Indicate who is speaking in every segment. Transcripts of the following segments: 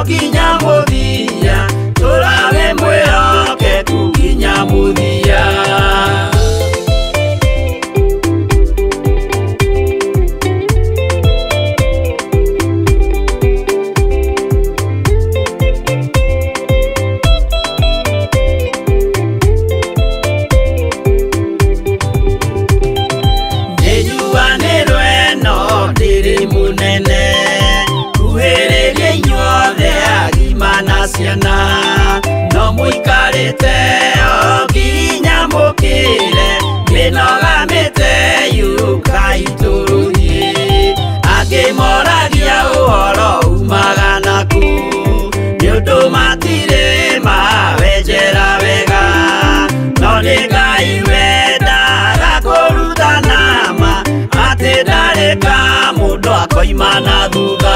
Speaker 1: nginya muthia turawe mwihokeku nginya muthia Ciana no muikarite o nginya mukire minogamite yukaituruthie angimoragia uhoro umaga naku niundu matire mawenjera wega no ni Ngai wendaga kuruta nama ati ndareka mundu akoima na thutha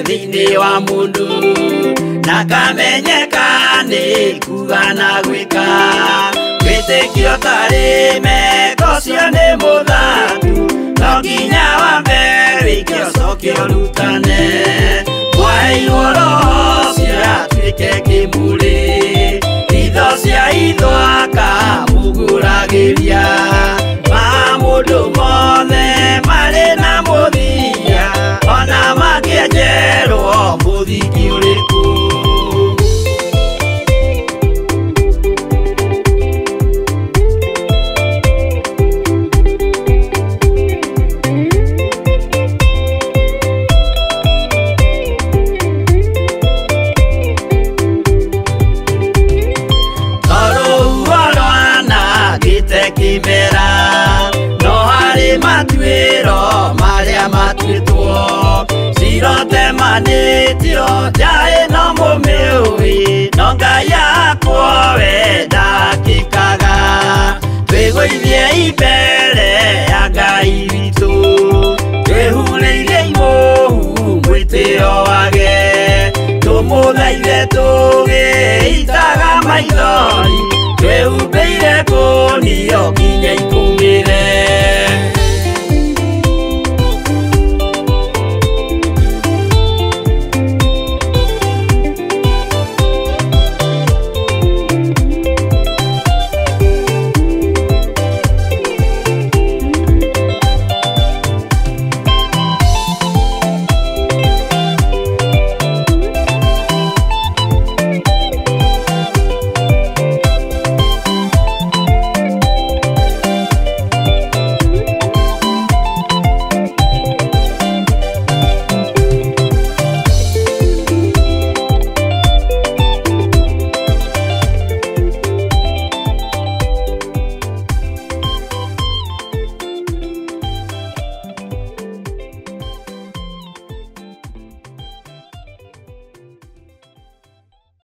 Speaker 1: thini wa mundu nakamenyeka ni kuga na gwika witikio tari meko cio ni muthatu no nginya wambe wikio cokio rutane wairwo roho ciatuike kimuri itho cia ithwaka muguragiria ma mundu mothe mari na muthia ona makienjerwo muthiki uriku kimera no hari matwiro maria matwitwo sirote manitio jae no mumiui no Ngai yakwa wenda kikaga twigwithie imbere ya Ngai witu twihuriire imuhu mwitio wage tumuthaithe tugiitaga maithori twehumbeire kunio nginya ikũmi